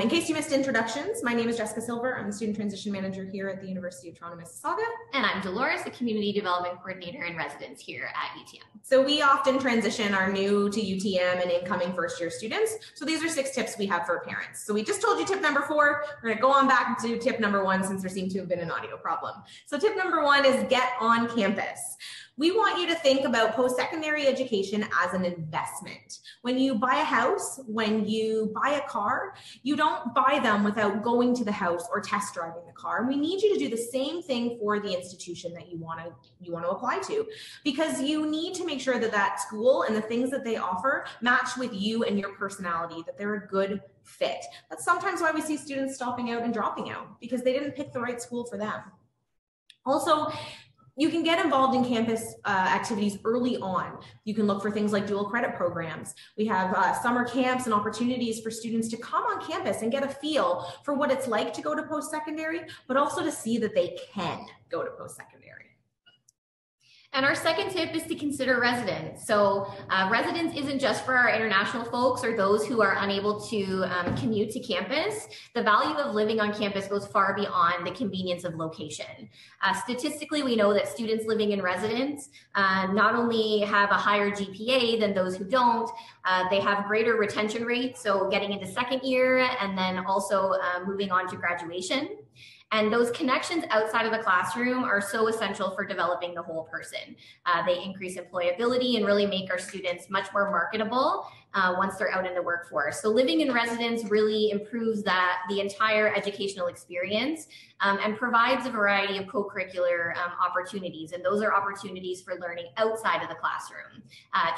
In case you missed introductions, my name is Jessica Silver. I'm the Student Transition Manager here at the University of Toronto Mississauga. And I'm Delores, the Community Development Coordinator in Residence here at UTM. So we often transition our new to UTM and incoming first year students. So these are 6 tips we have for parents. So we just told you tip number 4. We're going to go on back to tip number 1 since there seemed to have been an audio problem. So tip number 1 is get on campus. We want you to think about post-secondary education as an investment. When you buy a house, when you buy a car, you don't buy them without going to the house or test driving the car. And we need you to do the same thing for the institution that you want to apply to, because you need to make sure that that school and the things that they offer match with you and your personality, that they're a good fit. That's sometimes why we see students stopping out and dropping out, because they didn't pick the right school for them. Also, you can get involved in campus activities early on. You can look for things like dual credit programs. We have summer camps and opportunities for students to come on campus and get a feel for what it's like to go to post-secondary, but also to see that they can go to post-secondary. And our second tip is to consider residence. So residence isn't just for our international folks or those who are unable to commute to campus. The value of living on campus goes far beyond the convenience of location. Statistically, we know that students living in residence not only have a higher GPA than those who don't, they have greater retention rates, so getting into second year and then also moving on to graduation. And those connections outside of the classroom are so essential for developing the whole person. They increase employability and really make our students much more marketable once they're out in the workforce. So living in residence really improves the entire educational experience and provides a variety of co-curricular opportunities. And those are opportunities for learning outside of the classroom.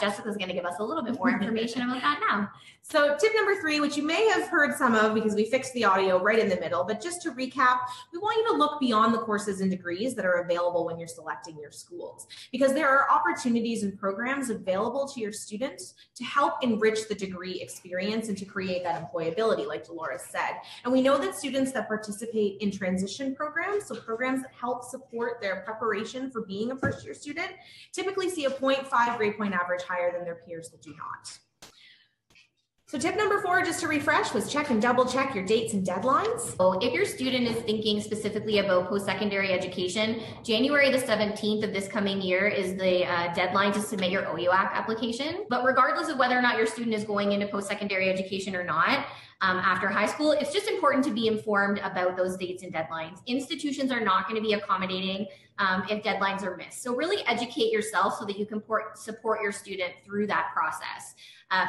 Jessica's going to give us a little bit more information about that now. So tip number 3, which you may have heard some of because we fixed the audio right in the middle, but just to recap, we want you to look beyond the courses and degrees that are available when you're selecting your schools, because there are opportunities and programs available to your students to help enrich the degree experience and to create that employability, like Delores said. And we know that students that participate in transition programs, so programs that help support their preparation for being a first-year student, typically see a 0.5 grade point average higher than their peers that do not. So tip number 4, just to refresh, was check and double check your dates and deadlines. So if your student is thinking specifically about post-secondary education, January the 17th of this coming year is the deadline to submit your OUAC application. But regardless of whether or not your student is going into post-secondary education or not, after high school, it's just important to be informed about those dates and deadlines. Institutions are not going to be accommodating if deadlines are missed. So really educate yourself so that you can support your student through that process.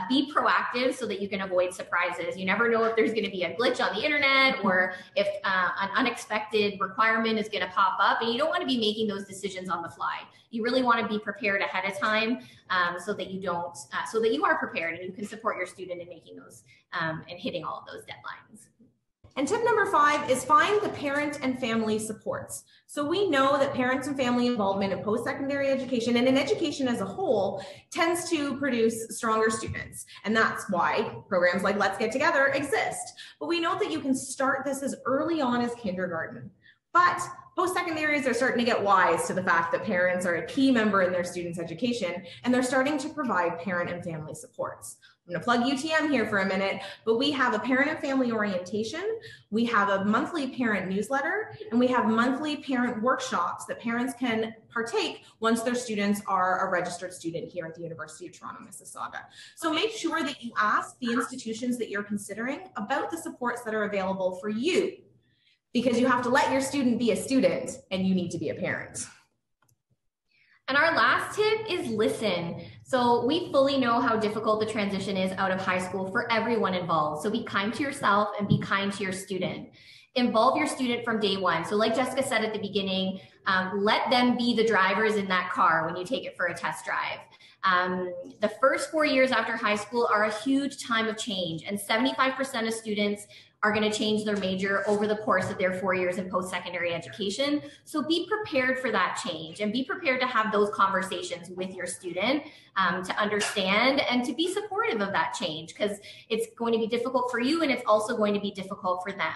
Be proactive so that you can avoid surprises. You never know if there's going to be a glitch on the internet or if an unexpected requirement is going to pop up, and you don't want to be making those decisions on the fly. You really want to be prepared ahead of time so that you are prepared and you can support your student in making those and hitting all of those deadlines. And tip number 5 is find the parent and family supports. So we know that parents and family involvement in post-secondary education and in education as a whole tends to produce stronger students. And that's why programs like Let's Get Together exist. But we know that you can start this as early on as kindergarten. But post-secondaries are starting to get wise to the fact that parents are a key member in their students' education, and they're starting to provide parent and family supports. I'm going to plug UTM here for a minute, but we have a parent and family orientation, we have a monthly parent newsletter, and we have monthly parent workshops that parents can partake once their students are a registered student here at the University of Toronto Mississauga. So make sure that you ask the institutions that you're considering about the supports that are available for you, because you have to let your student be a student and you need to be a parent. And our last tip is listen. So we fully know how difficult the transition is out of high school for everyone involved. So be kind to yourself and be kind to your student. Involve your student from day one. So like Jessica said at the beginning, let them be the drivers in that car when you take it for a test drive. The first 4 years after high school are a huge time of change, and 75% of students are going to change their major over the course of their 4 years in post-secondary education. So be prepared for that change and be prepared to have those conversations with your student to understand and to be supportive of that change, because it's going to be difficult for you and it's also going to be difficult for them.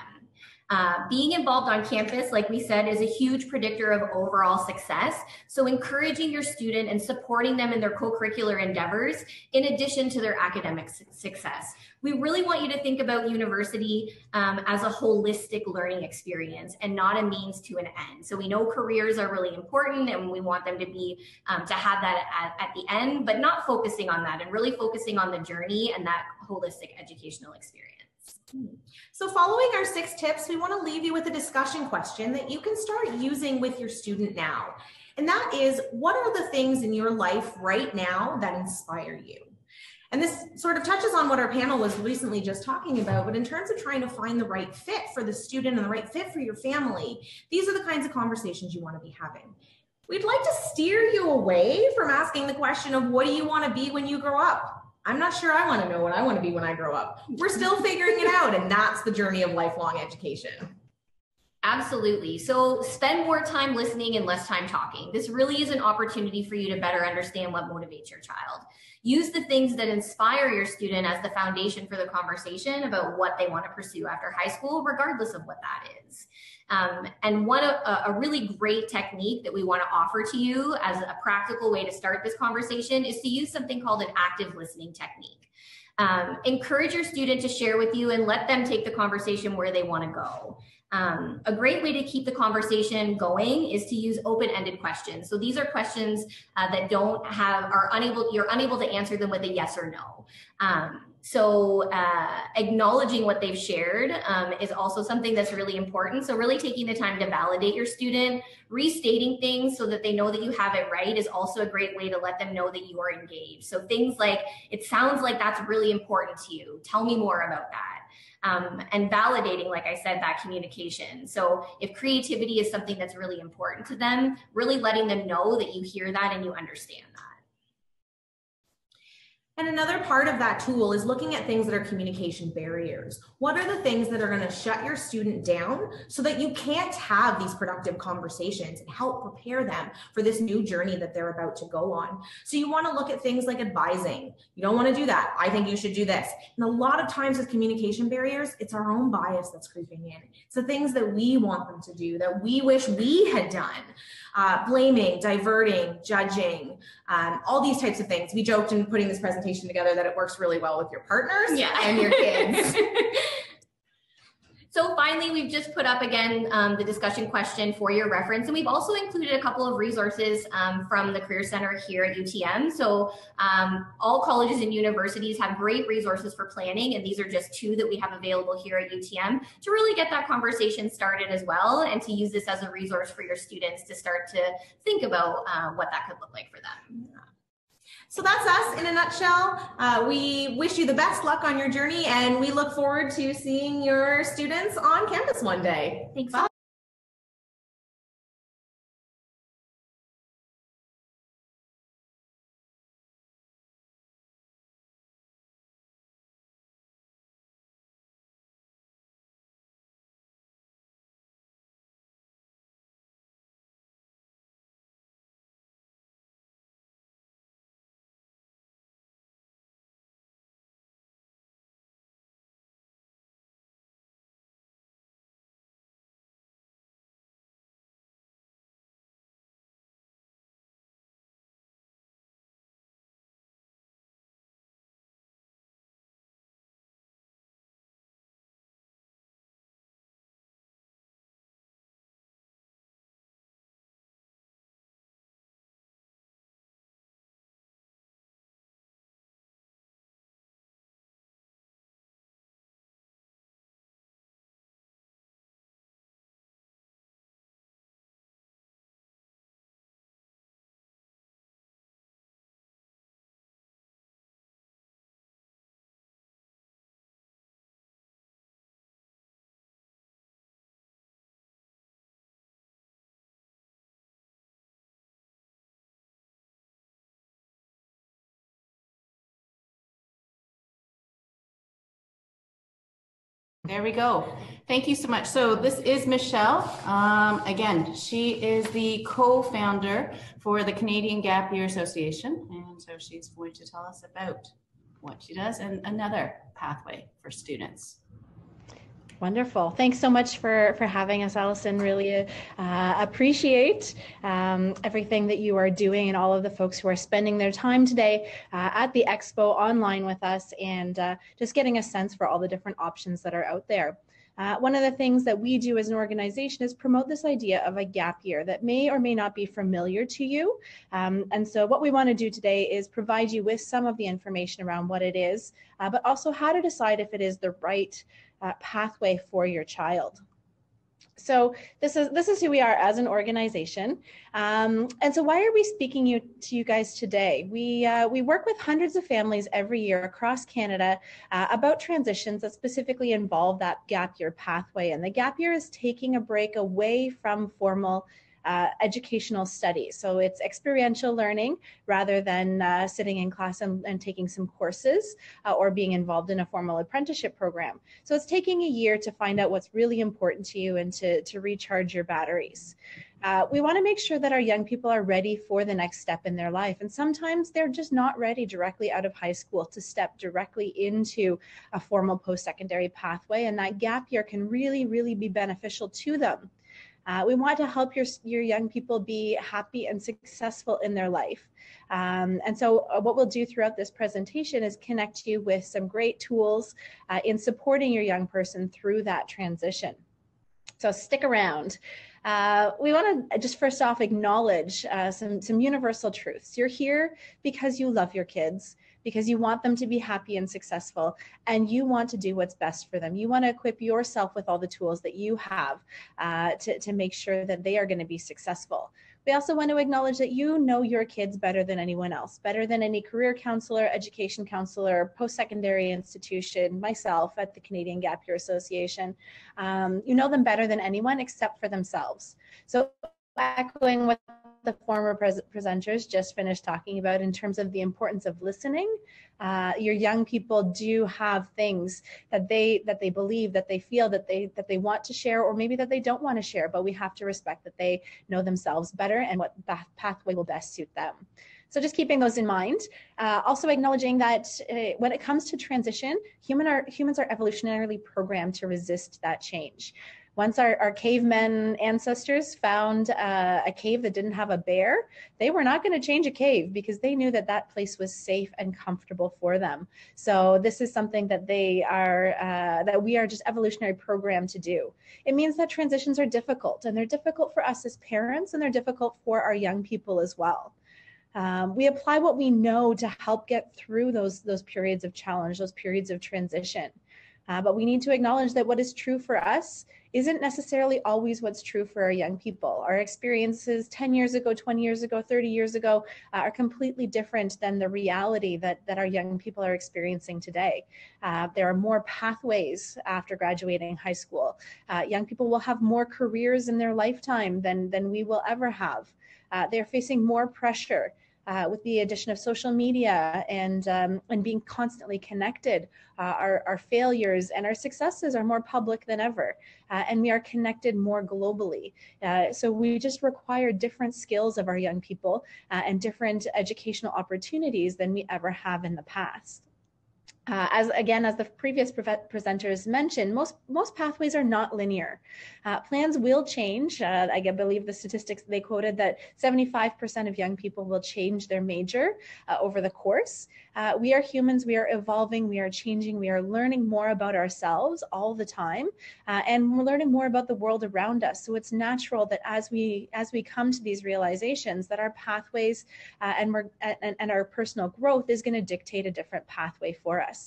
Being involved on campus, like we said, is a huge predictor of overall success. So encouraging your student and supporting them in their co-curricular endeavors, in addition to their academic success. We really want you to think about university as a holistic learning experience and not a means to an end. So we know careers are really important and we want them to be, to have that at the end, but not focusing on that and really focusing on the journey and that holistic educational experience. So following our 6 tips, we want to leave you with a discussion question that you can start using with your student now. And that is, what are the things in your life right now that inspire you? And this sort of touches on what our panel was recently just talking about, but in terms of trying to find the right fit for the student and the right fit for your family, these are the kinds of conversations you want to be having. We'd like to steer you away from asking the question of what do you want to be when you grow up? I'm not sure I want to know what I want to be when I grow up. We're still figuring it out, and that's the journey of lifelong education. Absolutely. So spend more time listening and less time talking. This really is an opportunity for you to better understand what motivates your child. Use the things that inspire your student as the foundation for the conversation about what they want to pursue after high school, regardless of what that is. And a really great technique that we want to offer to you as a practical way to start this conversation is to use something called an active listening technique. Encourage your student to share with you and let them take the conversation where they want to go. A great way to keep the conversation going is to use open-ended questions. So these are questions that you're unable to answer them with a yes or no. So acknowledging what they've shared is also something that's really important. So really taking the time to validate your student, restating things so that they know that you have it right is also a great way to let them know that you are engaged. So things like, it sounds like that's really important to you. Tell me more about that. And validating, like I said, that communication. So if creativity is something that's really important to them, really letting them know that you hear that and you understand that. And another part of that tool is looking at things that are communication barriers. What are the things that are going to shut your student down so that you can't have these productive conversations and help prepare them for this new journey that they're about to go on? So you want to look at things like advising. You don't want to do that. I think you should do this. And a lot of times with communication barriers, it's our own bias that's creeping in. It's the things that we want them to do that we wish we had done. Blaming, diverting, judging, all these types of things. We joked in putting this presentation together that it works really well with your partners and your kids. So finally, we've just put up again the discussion question for your reference, and we've also included a couple of resources from the Career Center here at UTM. So all colleges and universities have great resources for planning, and these are just 2 that we have available here at UTM to really get that conversation started as well, and to use this as a resource for your students to start to think about what that could look like for them. So that's us in a nutshell. We wish you the best luck on your journey, and we look forward to seeing your students on campus one day. Thanks. Bye. There we go. Thank you so much. So this is Michelle. Again, she is the co-founder for the Canadian Gap Year Association. And so she's going to tell us about what she does and another pathway for students. Wonderful. Thanks so much for having us, Allison. Really appreciate everything that you are doing and all of the folks who are spending their time today at the Expo online with us and just getting a sense for all the different options that are out there. One of the things that we do as an organization is promote this idea of a gap year that may or may not be familiar to you. And so what we want to do today is provide you with some of the information around what it is, but also how to decide if it is the right pathway for your child. So this is who we are as an organization. And so why are we speaking to you guys today? We work with hundreds of families every year across Canada about transitions that specifically involve that gap year pathway. And the gap year is taking a break away from formal educational studies. So it's experiential learning rather than sitting in class and taking some courses or being involved in a formal apprenticeship program. So it's taking a year to find out what's really important to you and to recharge your batteries. We want to make sure that our young people are ready for the next step in their life. And sometimes they're just not ready directly out of high school to step directly into a formal post-secondary pathway. And that gap year can really, really be beneficial to them. We want to help your young people be happy and successful in their life. And so what we'll do throughout this presentation is connect you with some great tools in supporting your young person through that transition. So stick around. We want to just first off acknowledge some universal truths. You're here because you love your kids, because you want them to be happy and successful, and you want to do what's best for them. You want to equip yourself with all the tools that you have to make sure that they are going to be successful. We also want to acknowledge that you know your kids better than anyone else, better than any career counselor, education counselor, post-secondary institution, myself at the Canadian Gap Year Association. You know them better than anyone except for themselves. So echoing what the former presenters just finished talking about in terms of the importance of listening, your young people do have things that they believe, that they feel, that they want to share, or maybe that they don't want to share, but we have to respect that they know themselves better and what that pathway will best suit them. So just keeping those in mind. Also acknowledging that when it comes to transition, humans are evolutionarily programmed to resist that change. Once our cavemen ancestors found a cave that didn't have a bear, they were not going to change a cave because they knew that that place was safe and comfortable for them. So this is something that we are just evolutionary programmed to do. It means that transitions are difficult, and they're difficult for us as parents, and they're difficult for our young people as well. We apply what we know to help get through those periods of challenge, those periods of transition. But we need to acknowledge that what is true for us isn't necessarily always what's true for our young people. Our experiences 10 years ago, 20 years ago, 30 years ago are completely different than the reality that our young people are experiencing today. There are more pathways after graduating high school. Young people will have more careers in their lifetime than we will ever have. They're facing more pressure. With the addition of social media and being constantly connected, our failures and our successes are more public than ever, and we are connected more globally. So we just require different skills of our young people and different educational opportunities than we ever have in the past. As the previous presenters mentioned, most pathways are not linear. Plans will change. I believe the statistics they quoted that 75% of young people will change their major over the course. We are humans, we are evolving, we are changing, we are learning more about ourselves all the time, and we're learning more about the world around us. So it's natural that as we come to these realizations that our pathways and our personal growth is going to dictate a different pathway for us.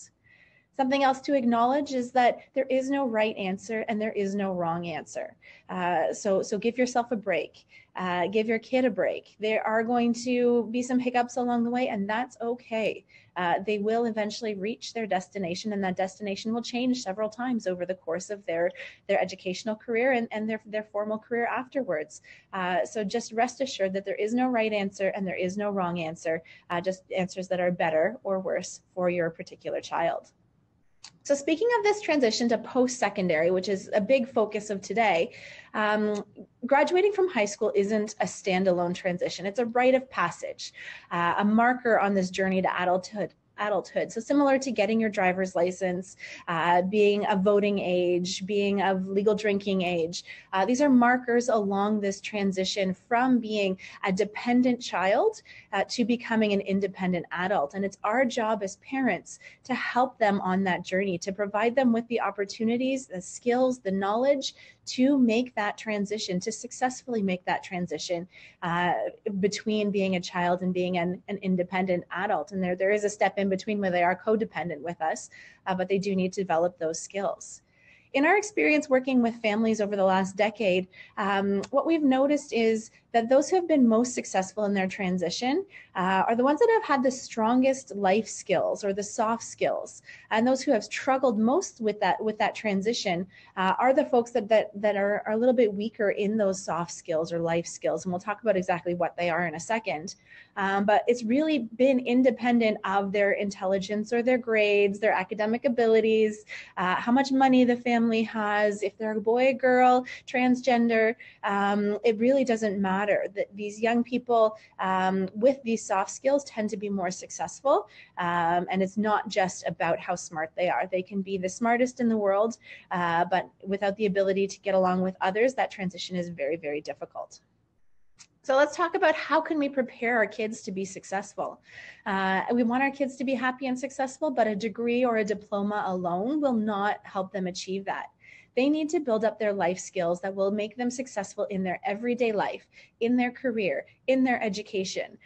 Something else to acknowledge is that there is no right answer and there is no wrong answer. So give yourself a break. Give your kid a break. There are going to be some hiccups along the way, and that's okay. They will eventually reach their destination, and that destination will change several times over the course of their educational career and their formal career afterwards. So just rest assured that there is no right answer and there is no wrong answer, just answers that are better or worse for your particular child. So speaking of this transition to post-secondary, which is a big focus of today, graduating from high school isn't a standalone transition. It's a rite of passage, a marker on this journey to adulthood. adulthood. So similar to getting your driver's license, being of voting age, being of legal drinking age, these are markers along this transition from being a dependent child to becoming an independent adult. And it's our job as parents to help them on that journey, to provide them with the opportunities, the skills, the knowledge to make that transition, to successfully make that transition between being a child and being an independent adult. And there is a step in between where they are codependent with us, but they do need to develop those skills. In our experience working with families over the last decade, what we've noticed is that those who have been most successful in their transition are the ones that have had the strongest life skills or the soft skills. And those who have struggled most with that transition are the folks that are a little bit weaker in those soft skills or life skills. And we'll talk about exactly what they are in a second. But it's really been independent of their intelligence or their grades, their academic abilities, how much money the family has, if they're a boy, a girl, transgender. It really doesn't matter. That these young people with these soft skills tend to be more successful. And it's not just about how smart they are. They can be the smartest in the world, but without the ability to get along with others, that transition is very, very difficult. So let's talk about how can we prepare our kids to be successful. We want our kids to be happy and successful, but a degree or a diploma alone will not help them achieve that. They need to build up their life skills that will make them successful in their everyday life, in their career, in their education.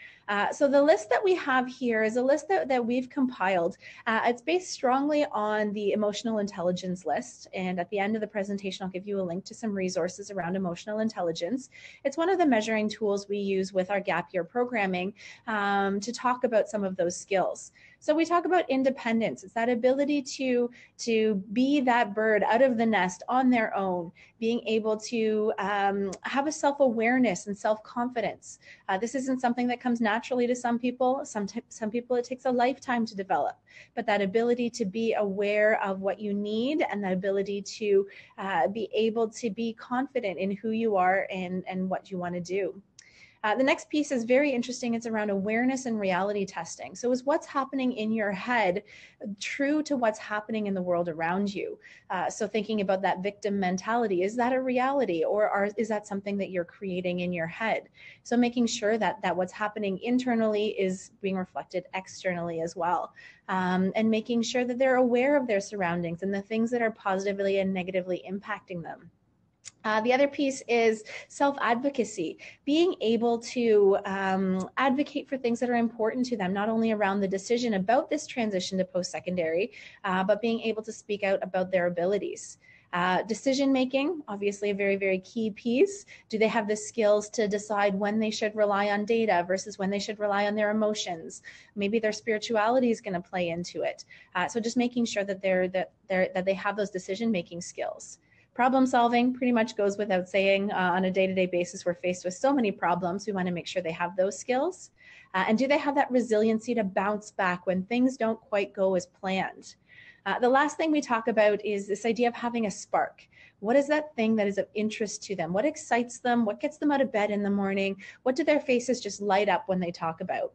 So the list that we have here is a list that we've compiled. It's based strongly on the emotional intelligence list. And at the end of the presentation, I'll give you a link to some resources around emotional intelligence. It's one of the measuring tools we use with our gap year programming to talk about some of those skills. So we talk about independence. It's that ability to be that bird out of the nest on their own, being able to have a self-awareness and self-confidence. This isn't something that comes naturally to some people. Some people, it takes a lifetime to develop. But that ability to be aware of what you need and that ability to be able to be confident in who you are and what you want to do. The next piece is very interesting. It's around awareness and reality testing. So is what's happening in your head true to what's happening in the world around you? So thinking about that victim mentality, is that a reality or is that something that you're creating in your head? So making sure that what's happening internally is being reflected externally as well. And making sure that they're aware of their surroundings and the things that are positively and negatively impacting them. The other piece is self-advocacy, being able to advocate for things that are important to them, not only around the decision about this transition to post-secondary, but being able to speak out about their abilities. Decision-making, obviously a very, very key piece. Do they have the skills to decide when they should rely on data versus when they should rely on their emotions? Maybe their spirituality is going to play into it. So just making sure that they have those decision-making skills. Problem solving pretty much goes without saying. On a day-to-day basis, we're faced with so many problems. We want to make sure they have those skills. And do they have that resiliency to bounce back when things don't quite go as planned? The last thing we talk about is this idea of having a spark. What is that thing that is of interest to them? What excites them? What gets them out of bed in the morning? What do their faces just light up when they talk about?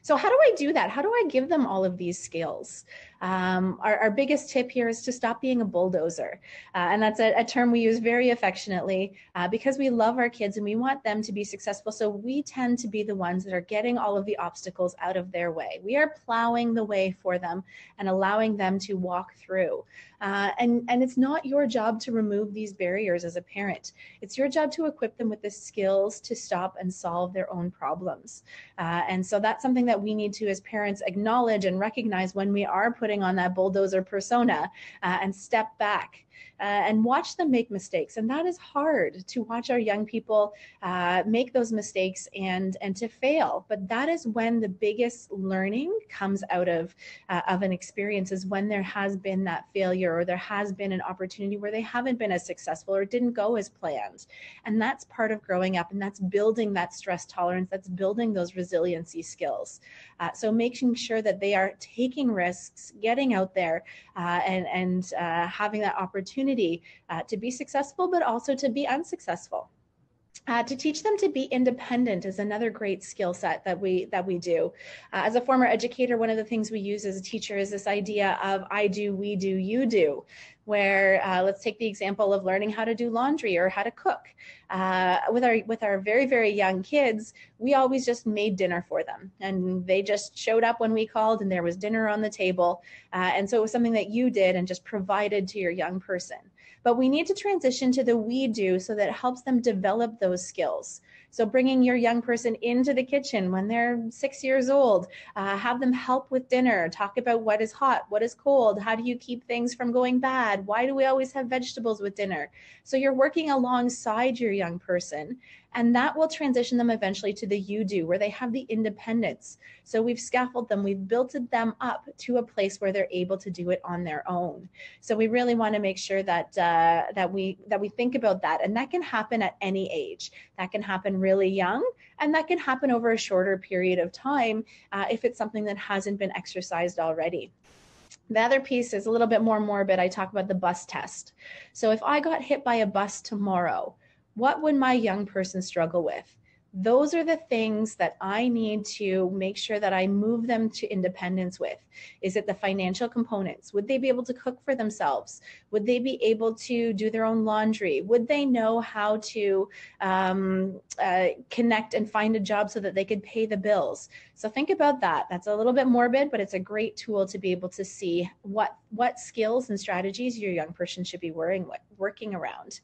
So how do I do that? How do I give them all of these skills? Our biggest tip here is to stop being a bulldozer. And that's a term we use very affectionately because we love our kids and we want them to be successful. So we tend to be the ones that are getting all of the obstacles out of their way. We are plowing the way for them and allowing them to walk through. And it's not your job to remove these barriers as a parent. It's your job to equip them with the skills to stop and solve their own problems. And so that's something that we need to, as parents, acknowledge and recognize when we are putting on that bulldozer persona and step back and watch them make mistakes. And that is hard, to watch our young people make those mistakes and to fail. But that is when the biggest learning comes out of an experience, is when there has been that failure or there has been an opportunity where they haven't been as successful or didn't go as planned. And that's part of growing up, and that's building that stress tolerance, that's building those resiliency skills. So making sure that they are taking risks, getting out there and having that opportunity to be successful, but also to be unsuccessful. To teach them to be independent is another great skill set that we do. As a former educator, one of the things we use as a teacher is this idea of I do, we do, you do, where let's take the example of learning how to do laundry or how to cook. With our very, very young kids, we always just made dinner for them, and they just showed up when we called and there was dinner on the table. And so it was something that you did and just provided to your young person. But we need to transition to the we do so that it helps them develop those skills. So bringing your young person into the kitchen when they're 6 years old, have them help with dinner, talk about what is hot, what is cold, how do you keep things from going bad, why do we always have vegetables with dinner? So you're working alongside your young person, and that will transition them eventually to the you do, where they have the independence. So we've scaffolded them, we've built them up to a place where they're able to do it on their own. So we really want to make sure that that we think about that, and that can happen at any age. That can happen really young, and that can happen over a shorter period of time if it's something that hasn't been exercised already. The other piece is a little bit more morbid. I talk about the bus test. So if I got hit by a bus tomorrow, what would my young person struggle with? Those are the things that I need to make sure that I move them to independence with. Is it the financial components? Would they be able to cook for themselves? Would they be able to do their own laundry? Would they know how to connect and find a job so that they could pay the bills? So think about that. That's a little bit morbid, but it's a great tool to be able to see what skills and strategies your young person should be working around.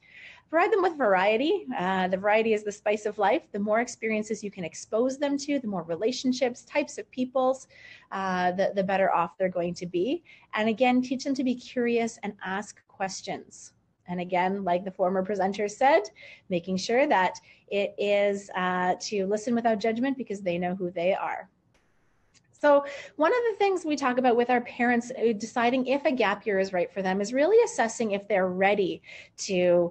Provide them with variety. The variety is the spice of life. The more experiences you can expose them to, the more relationships, types of peoples, the better off they're going to be. And again, teach them to be curious and ask questions. And again, like the former presenter said, making sure that it is to listen without judgment because they know who they are. So one of the things we talk about with our parents deciding if a gap year is right for them is really assessing if they're ready to,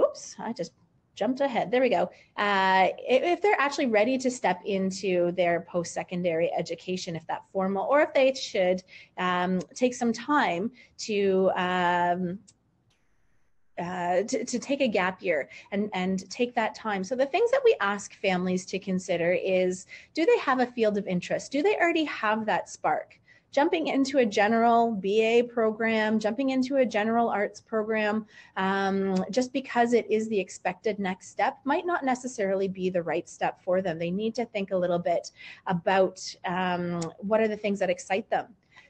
oops, I just jumped ahead. There we go. If they're actually ready to step into their post-secondary education, if that formal, or if they should take some time to take a gap year and take that time. So the things that we ask families to consider is, do they have a field of interest? Do they already have that spark? Jumping into a general BA program, jumping into a general arts program, just because it is the expected next step might not necessarily be the right step for them. They need to think a little bit about what are the things that excite them.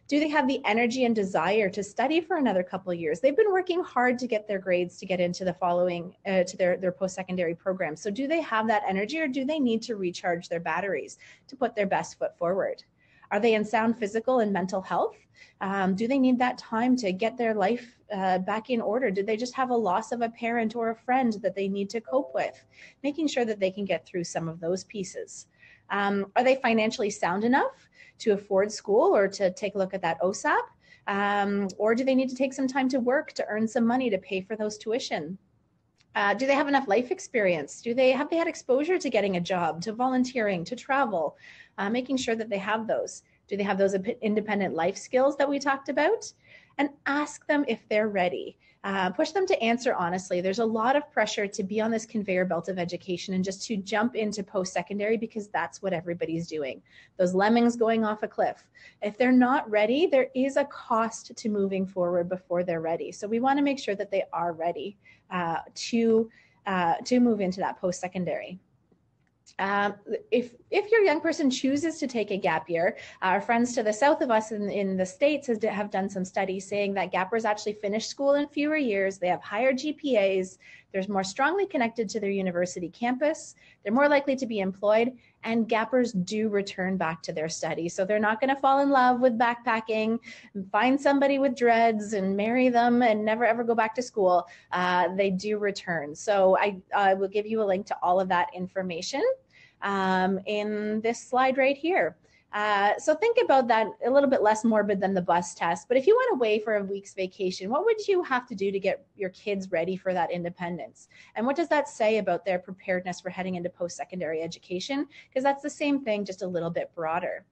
Do they have the energy and desire to study for another couple of years? They've been working hard to get their grades to get into the following, to their post-secondary program. So do they have that energy, or do they need to recharge their batteries to put their best foot forward? Are they in sound physical and mental health? Do they need that time to get their life back in order? Do they just have a loss of a parent or a friend that they need to cope with? Making sure that they can get through some of those pieces. Are they financially sound enough to afford school or to take a look at that OSAP? Or do they need to take some time to work to earn some money to pay for those tuition? Do they have enough life experience? Have they had exposure to getting a job, to volunteering, to travel? Making sure that they have those. Do they have those independent life skills that we talked about? And ask them if they're ready. Push them to answer honestly. There's a lot of pressure to be on this conveyor belt of education and just to jump into post-secondary because that's what everybody's doing. Those lemmings going off a cliff. If they're not ready, there is a cost to moving forward before they're ready. So we want to make sure that they are ready to move into that post-secondary. If your young person chooses to take a gap year, our friends to the south of us in the States have done some studies saying that gappers actually finish school in fewer years, they have higher GPAs, they're more strongly connected to their university campus, they're more likely to be employed, and gappers do return back to their studies. So they're not going to fall in love with backpacking, find somebody with dreads and marry them and never ever go back to school. They do return. So I will give you a link to all of that information in this slide right here. So think about that, a little bit less morbid than the bus test, but if you went away for a week's vacation, what would you have to do to get your kids ready for that independence? And what does that say about their preparedness for heading into post-secondary education? Because that's the same thing, just a little bit broader.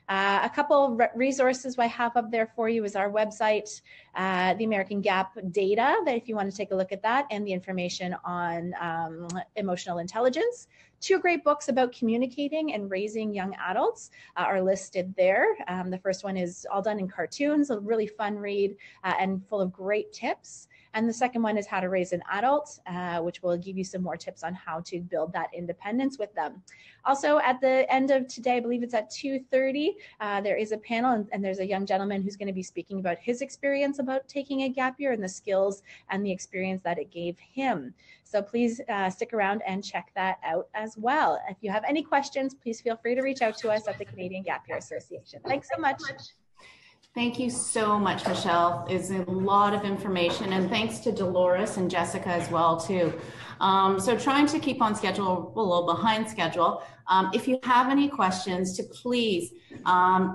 A couple resources I have up there for you is our website, the American Gap data, that if you want to take a look at that, and the information on emotional intelligence. 2 great books about communicating and raising young adults are listed there. The first one is all done in cartoons, a really fun read and full of great tips. And the second one is How to Raise an Adult, which will give you some more tips on how to build that independence with them. Also, at the end of today, I believe it's at 2:30, there is a panel, and there's a young gentleman who's going to be speaking about his experience about taking a gap year and the skills and the experience that it gave him. So please stick around and check that out as well. If you have any questions, please feel free to reach out to us at the Canadian Gap Year Association. Thanks so much. Thank you so much, Michelle. It's a lot of information, and thanks to Delores and Jessica as well too. So trying to keep on schedule, a little behind schedule. If you have any questions, to please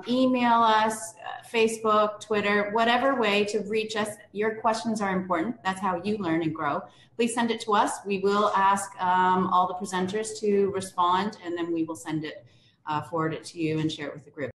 email us, Facebook, Twitter, whatever way to reach us. Your questions are important. That's how you learn and grow. Please send it to us. We will ask all the presenters to respond, and then we will send it, forward it to you and share it with the group.